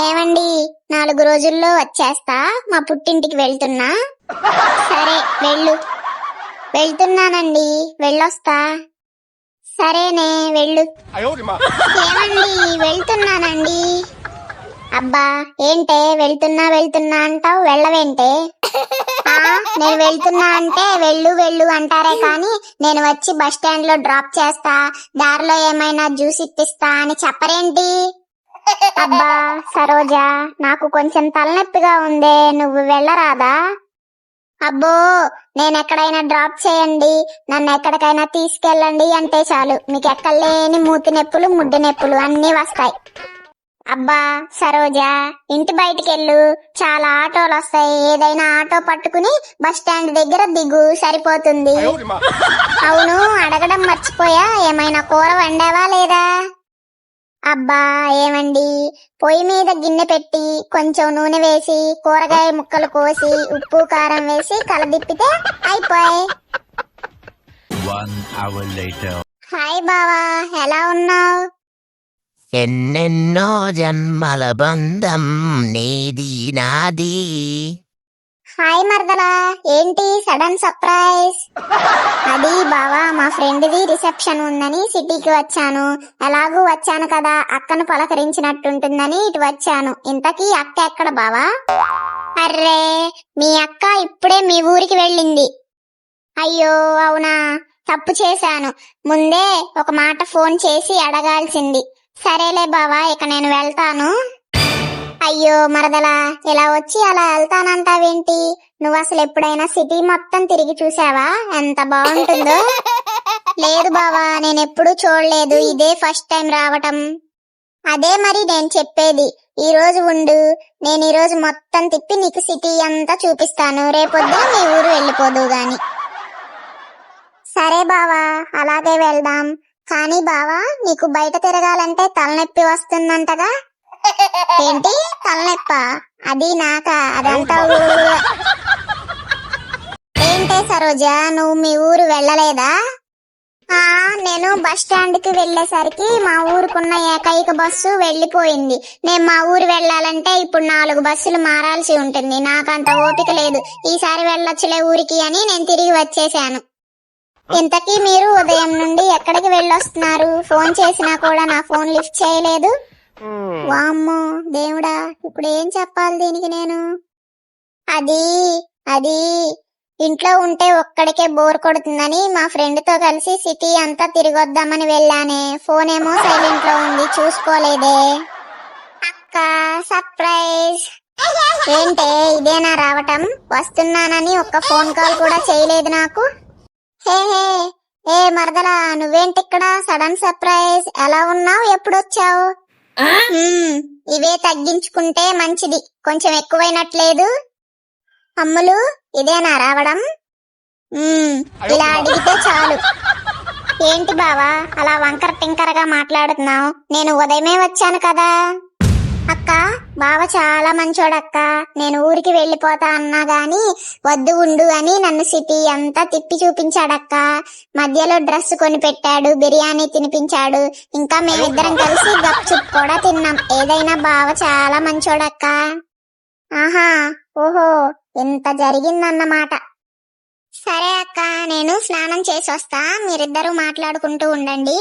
ఏమండి, 4 రోజుల్లో వచ్చేస్తా, మా పుట్టింటికి వెళ్తున్నా. సరే వెళ్తున్నానండి, వెళ్ళొస్తా. సరేనే, వెళ్ళు. ఏమండి, వెళ్తున్నానండి. అబ్బా, ఏంటే వెళ్తున్నా అంటావు, వెళ్ళవేంటే? నేను వెళ్తున్నా అంటే వెళ్ళు అంటారే కానీ నేను వచ్చి బస్ స్టాండ్ లో డ్రాప్ చేస్తా, దారిలో ఏమైనా జ్యూస్ ఇప్పిస్తా అని చెప్పరేంటి? అబ్బా సరోజా, నాకు కొంచెం తలనొప్పిగా ఉందే, నువ్వు వెళ్ళరాదా? అబ్బో, నేను ఎక్కడైనా డ్రాప్ చేయండి, నన్ను ఎక్కడికైనా తీసుకెళ్ళండి అంటే చాలు మీకు ఎక్కలేని మూతి నొప్పులు, ముడ్డు నొప్పులు అన్నీ వస్తాయి. అబ్బా సరోజా, ఇంటి బయటికెళ్ళు, చాలా ఆటోలు వస్తాయి, ఏదైనా ఆటో పట్టుకుని బస్ స్టాండ్ దగ్గర దిగు, సరిపోతుంది. అవును, అడగడం మర్చిపోయా, ఏమైనా కూర వండావా లేదా? అబ్బా ఏమండి, పొయ్యి మీద గిన్నె పెట్టి కొంచెం నూనె వేసి కూరగాయ ముక్కలు కోసి ఉప్పు కారం వేసి కలదిప్పితే అయిపోయి. హాయ్ బావా, ఎలా ఉన్నావు? ఎన్నెన్నో జన్మల బంధం నీది నాది. హాయ్ మరదలా, ఏంటి సడన్ సర్ప్రైజ్? అది బావా, మా ఫ్రెండ్ది రిసెప్షన్ ఉందని సిటీకి వచ్చాను. ఎలాగూ వచ్చాను కదా, అక్కను పలకరించినట్టుంటుందని ఇటు వచ్చాను. ఇంతకీ అక్క ఎక్కడ బావా? అర్రే, మీ అక్క ఇప్పుడే మీ ఊరికి వెళ్ళింది. అయ్యో అవునా, తప్పు చేశాను, ముందే ఒక మాట ఫోన్ చేసి అడగాల్సింది. సరేలే బావా, ఇక నేను వెళ్తాను. అయ్యో మరదలా, ఇలా వచ్చి అలా వెళ్తానంటావేంటి? నువ్వు అసలు ఎప్పుడైనా సిటీ మొత్తం తిరిగి చూసావా? ఎంత బాగుంటుందో. లేదు బావా, నేను ఎప్పుడూ చూడలేదు, ఇదే ఫస్ట్ టైం రావటం. అదే మరి నేను చెప్పేది, ఈ రోజు ఉండు, నేను ఈ రోజు మొత్తం తిప్పి నీకు సిటీ అంతా చూపిస్తాను, రేపొద్దున మీ ఊరు వెళ్ళిపోదు గాని. సరే బావా, అలాగే వెళ్దాం. కానీ బావా, నీకు బయట తిరగాలంటే తలనొప్పి వస్తుందంటగా? ఏంటి తలనొప్ప? అది నాకా? అదంతా ఏంటే సరోజా, నువ్వు మీ ఊరు వెళ్ళలేదా? నేను బస్ స్టాండ్ కి వెళ్లేసరికి మా ఊరుకున్న ఏకైక బస్సు వెళ్లిపోయింది. నేను మా ఊరు వెళ్ళాలంటే ఇప్పుడు 4 బస్సులు మారాల్సి ఉంటుంది, నాకంత ఓపిక లేదు. ఈసారి వెళ్ళొచ్చులే ఊరికి అని నేను తిరిగి వచ్చేసాను. ఇంతకీ మీరు ఉదయం నుండి ఎక్కడికి వెళ్ళొస్తున్నారు? ఫోన్ చేసినా కూడా నా ఫోన్ లిఫ్ట్ చేయలేదు. వామ్మో దేవుడా, ఇప్పుడు ఏం చెప్పాలి దీనికి నేను? అది ఇంట్లో ఉంటే ఒక్కడికే బోర్ కొడుతుందని మా ఫ్రెండ్ తో కలిసి సిటీ అంతా తిరిగొద్దామని వెళ్ళానే, ఫోన్ ఏమో సైలెంట్ లో ఉంది, చూసుకోలేదే. అక్క సర్ప్రైజ్. ఏంటే ఇదేనా రావటం? వస్తున్నానని ఒక్క ఫోన్ కాల్ కూడా చేయలేదు నాకు. హే ఏ మరదలా, నువ్వేంటిక్కడ? Sudden surprise. ఎలా ఉన్నావు, ఎప్పుడొచ్చావు? ఇవే తగ్గించుకుంటే మంచిది, కొంచెం ఎక్కువైనట్లేదు. అమ్ములు, ఇదేనా రావడం? ఇలా అడిగితే చాలు. ఏంటి బావా అలా వంకర టింకరగా మాట్లాడుతున్నావు? నేను ఉదయమే వచ్చాను కదా. అక్క, బావ చాలా మంచోడక్క, నేను ఊరికి వెళ్ళిపోతా అన్నా గాని వద్దు ఉండు అని నన్ను సిటీ అంతా తిప్పి చూపించాడక్క. మధ్యలో డ్రెస్ కొని పెట్టాడు, బిర్యానీ తినిపించాడు, ఇంకా మేమిద్దరం కలిసి గప్చుప్ కూడా తిన్నాం. ఏదైనా బావ చాలా మంచోడక్క. ఆహా, ఓహో, ఇంత జరిగిందన్నమాట. సరే అక్క, నేను స్నానం చేసి వస్తా, మీరిద్దరూ మాట్లాడుకుంటూ ఉండండి.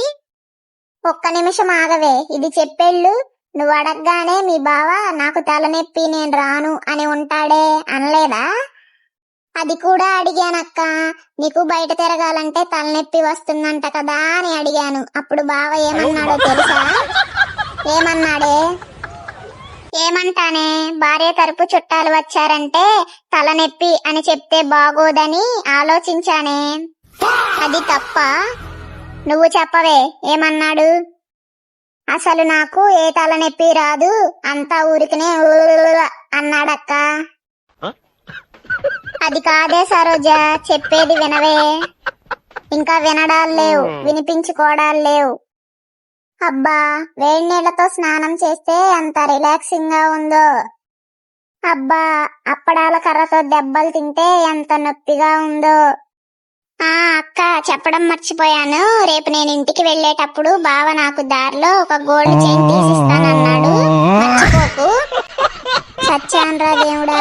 ఒక్క నిమిషం ఆగవే, ఇది చెప్పేళ్ళు. నువ్వు అడగగానే మీ బావ నాకు తలనొప్పి నేను రాను అని ఉంటాడే అనలేదా? అది కూడా అడిగానక్క, నీకు బయట తిరగాలంటే తలనొప్పి వస్తుందంట కదా అని అడిగాను. అప్పుడు బావ ఏమన్నాడో తెలుసా? ఏమన్నాడే? ఏమంటానే, భార్య తరపు చుట్టాలు వచ్చారంటే తలనొప్పి అని చెప్తే బాగోదని ఆలోచించానే. అది తప్ప? నువ్వు చెప్పవే, ఏమన్నాడు? అసలు నాకు ఏ తలనొప్పి రాదు, అంతా ఊరికినే అన్నాడక్క. అది కాదే సరోజా, చెప్పేది వినవే. ఇంకా వినడాలు లేవు, వినిపించుకోవడాలు లేవు. అబ్బా, వేడి నీళ్లతో స్నానం చేస్తే ఎంత రిలాక్సింగ్ గా ఉందో. అబ్బా, అప్పడాల కర్రతో దెబ్బలు తింటే ఎంత నొప్పిగా ఉందో. అక్క, చెప్పడం మర్చిపోయాను, రేపు నేను ఇంటికి వెళ్ళేటప్పుడు బావ నాకు దారిలో ఒక గోల్డ్ చైన్ తీసిస్తానన్నాడు, మర్చిపోకు. చేశాను రా దేవుడా.